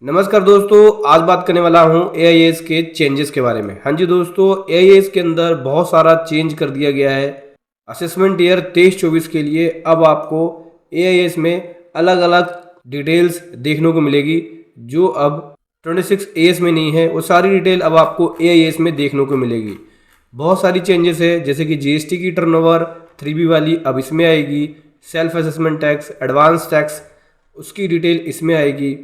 नमस्कार दोस्तों, आज बात करने वाला हूं एआईएस के चेंजेस के बारे में। हाँ जी दोस्तों, एआईएस के अंदर बहुत सारा चेंज कर दिया गया है। असेसमेंट ईयर 23-24 के लिए अब आपको एआईएस में अलग अलग डिटेल्स देखने को मिलेगी जो अब 26 एएस में नहीं है। वो सारी डिटेल अब आपको एआईएस में देखने को मिलेगी। बहुत सारी चेंजेस है, जैसे कि जीएसटी की टर्नओवर 3B वाली अब इसमें आएगी, self assessment tax, advance tax उसकी डिटेल इसमें आएगी,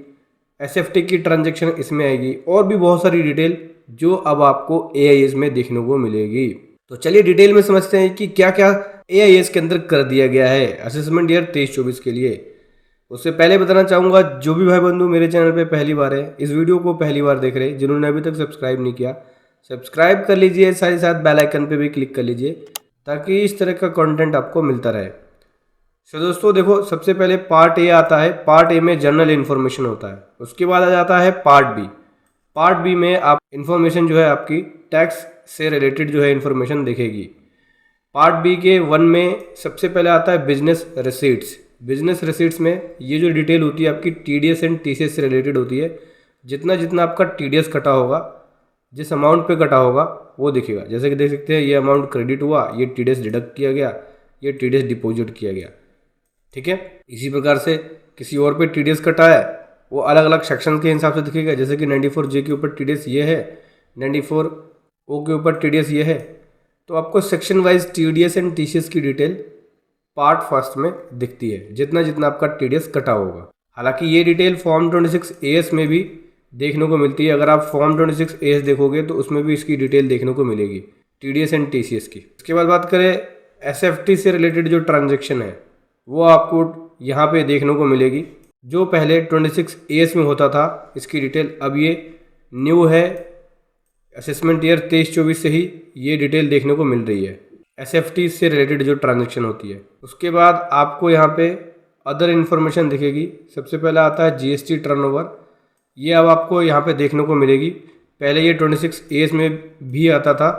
एसएफटी की ट्रांजैक्शन इसमें आएगी और भी बहुत सारी डिटेल जो अब आपको एआईएस में देखने को मिलेगी। तो चलिए डिटेल में समझते हैं कि क्या क्या एआईएस के अंदर कर दिया गया है असेसमेंट ईयर 23-24 के लिए। उससे पहले बताना चाहूँगा, जो भी भाई बंधु मेरे चैनल पे पहली बार है, इस वीडियो को पहली बार देख रहे हैं, जिन्होंने अभी तक सब्सक्राइब नहीं किया सब्सक्राइब कर लीजिए, साथ ही साथ बेल आइकन पे भी क्लिक कर लीजिए ताकि इस तरह का कंटेंट आपको मिलता रहे। तो दोस्तों देखो, सबसे पहले पार्ट ए आता है। पार्ट ए में जनरल इन्फॉर्मेशन होता है। उसके बाद आ जाता है पार्ट बी। पार्ट बी में आप इन्फॉर्मेशन जो है आपकी टैक्स से रिलेटेड जो है इन्फॉर्मेशन दिखेगी। पार्ट बी के 1 में सबसे पहले आता है बिजनेस रिसीट्स। बिजनेस रिसीट्स में ये जो डिटेल होती है आपकी टीडीएस एंड टीसीएस से रिलेटेड होती है। जितना जितना आपका टीडीएस कटा होगा, जिस अमाउंट पे कटा होगा वो दिखेगा। जैसे कि देख सकते हैं, ये अमाउंट क्रेडिट हुआ, ये टीडीएस डिडक्ट किया गया, ये टीडीएस डिपॉजिट किया गया। ठीक है, इसी प्रकार से किसी और पे टीडीएस कटा है, वो अलग अलग सेक्शन के हिसाब से दिखेगा। जैसे कि 94J के ऊपर टीडीएस ये है, 94O के ऊपर टीडीएस ये है। तो आपको section wise TDS and TCS की डिटेल पार्ट फर्स्ट में दिखती है, जितना जितना आपका टीडीएस कटा होगा। हालांकि ये डिटेल फॉर्म 26 एएस में भी देखने को मिलती है। अगर आप फॉर्म 26 एएस देखोगे तो उसमें भी इसकी डिटेल देखने को मिलेगी, टीडीएस एंड टीसीएस की। इसके बाद बात करें एसएफटी से रिलेटेड जो ट्रांजेक्शन है वो आपको यहाँ पे देखने को मिलेगी। जो पहले 26 एएस में होता था, इसकी डिटेल अब ये न्यू है, असेसमेंट ईयर 23-24 से ही ये डिटेल देखने को मिल रही है, एसएफटी से रिलेटेड जो ट्रांजैक्शन होती है। उसके बाद आपको यहाँ पे अदर इन्फॉर्मेशन दिखेगी। सबसे पहले आता है जीएसटी टर्नओवर। ये अब आपको यहाँ पे देखने को मिलेगी। पहले ये 26 एएस में भी आता था,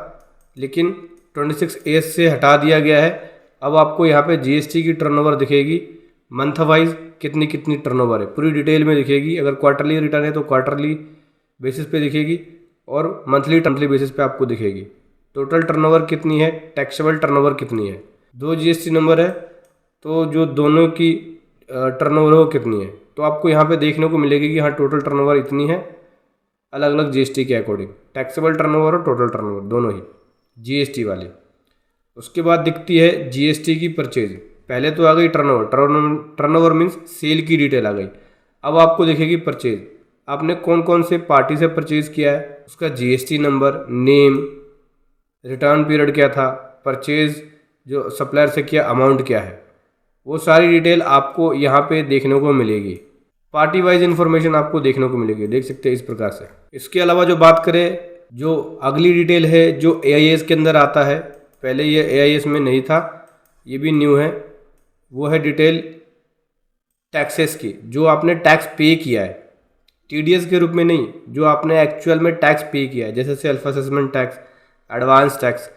लेकिन 26 एएस से हटा दिया गया है। अब आपको यहाँ पे जीएसटी की टर्नओवर दिखेगी, मंथ वाइज कितनी कितनी टर्नओवर है पूरी डिटेल में दिखेगी। अगर क्वार्टरली रिटर्न है तो क्वार्टरली बेसिस पे दिखेगी और मंथली बेसिस पे आपको दिखेगी। टोटल टर्नओवर कितनी है, टैक्सेबल टर्नओवर कितनी है। 2 जीएसटी नंबर है तो जो दोनों की टर्नओवर है वो कितनी है, तो आपको यहाँ पे देखने को मिलेगी कि हाँ टोटल टर्नओवर इतनी है, अलग अलग जीएसटी के अकॉर्डिंग, टैक्सेबल टर्नओवर और टोटल टर्नओवर दोनों ही जीएसटी वाली। उसके बाद दिखती है जीएसटी की परचेज। पहले तो आ गई टर्नओवर, टर्नओवर मीन्स सेल की डिटेल आ गई। अब आपको दिखेगी परचेज, आपने कौन कौन से पार्टी से परचेज किया है, उसका GST number, name, return period क्या था, परचेज जो सप्लायर से किया अमाउंट क्या है, वो सारी डिटेल आपको यहाँ पे देखने को मिलेगी। पार्टी वाइज इन्फॉर्मेशन आपको देखने को मिलेगी, देख सकते हैं इस प्रकार से। इसके अलावा जो बात करें, जो अगली डिटेल है जो एआईएस के अंदर आता है, पहले ये एआईएस में नहीं था, ये भी न्यू है, वो है डिटेल टैक्सेस की। जो आपने टैक्स पे किया है, टीडीएस के रूप में नहीं, जो आपने एक्चुअल में टैक्स पे किया है, जैसे self assessment tax, advance tax,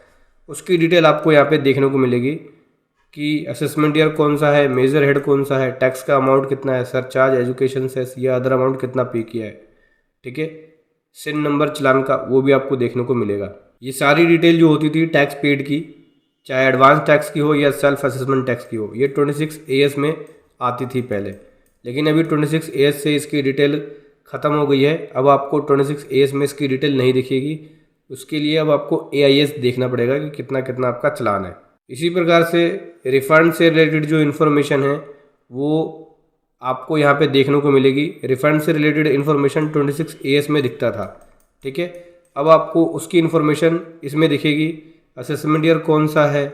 उसकी डिटेल आपको यहाँ पे देखने को मिलेगी कि असेसमेंट ईयर कौन सा है, मेजर हेड कौन सा है, टैक्स का अमाउंट कितना है, सरचार्ज, एजुकेशन सेस या अदर अमाउंट कितना पे किया है। ठीक है, सिन नंबर चलान का वो भी आपको देखने को मिलेगा। ये सारी डिटेल जो होती थी टैक्स पेड की, चाहे एडवांस टैक्स की हो या सेल्फ असेसमेंट टैक्स की हो, ये 26 एएस में आती थी पहले। लेकिन अभी 26 एएस से इसकी डिटेल ख़त्म हो गई है। अब आपको 26 एएस में इसकी डिटेल नहीं दिखेगी। उसके लिए अब आपको एआईएस देखना पड़ेगा कि कितना कितना आपका चलान है। इसी प्रकार से रिफंड से रिलेटेड जो इन्फॉर्मेशन है वो आपको यहाँ पे देखने को मिलेगी। रिफंड से रिलेटेड इन्फॉर्मेशन 26 एएस में दिखता था। ठीक है, अब आपको उसकी इन्फॉर्मेशन इसमें दिखेगी। असेसमेंट ईयर कौन सा है,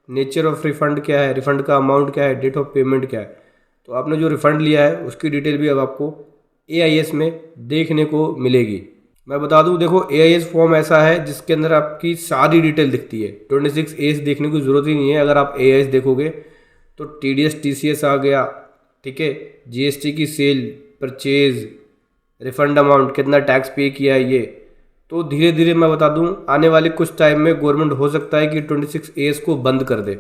नेचर ऑफ रिफंड क्या है, रिफंड का अमाउंट क्या है, डेट ऑफ पेमेंट क्या है। तो आपने जो रिफंड लिया है उसकी डिटेल भी अब आपको एआईएस में देखने को मिलेगी। मैं बता दूं, देखो एआईएस फॉर्म ऐसा है जिसके अंदर आपकी सारी डिटेल दिखती है। 26 एएस देखने की ज़रूरत ही नहीं है। अगर आप एआईएस देखोगे तो टीडीएस टीसीएस आ गया, ठीक है, जीएसटी की सेल, परचेज, रिफंड अमाउंट, कितना टैक्स पे किया है, ये तो धीरे धीरे मैं बता दूं आने वाले कुछ टाइम में गवर्नमेंट हो सकता है कि 26 एएस को बंद कर दे,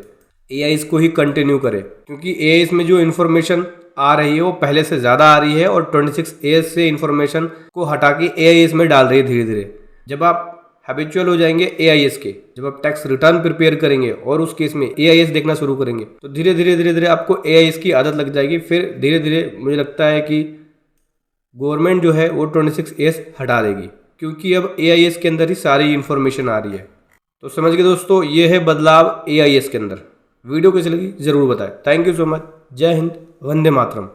एआईएस को ही कंटिन्यू करे, क्योंकि एआईएस में जो इन्फॉर्मेशन आ रही है वो पहले से ज़्यादा आ रही है और 26A से इंफॉर्मेशन को हटा के AIS में डाल रही है धीरे धीरे। जब आप हैबिचुअल हो जाएंगे AIS के, जब आप टैक्स रिटर्न प्रिपेयर करेंगे और उस केस में AIS देखना शुरू करेंगे तो धीरे धीरे आपको AIS की आदत लग जाएगी। फिर धीरे धीरे मुझे लगता है कि गवर्नमेंट जो है वो 26A हटा देगी, क्योंकि अब AIS के अंदर ही सारी इन्फॉर्मेशन आ रही है। तो समझ गए दोस्तों, ये है बदलाव AIS के अंदर। वीडियो कैसी लगी ज़रूर बताएं। Thank you so much. जय हिंद, वंदे मातरम।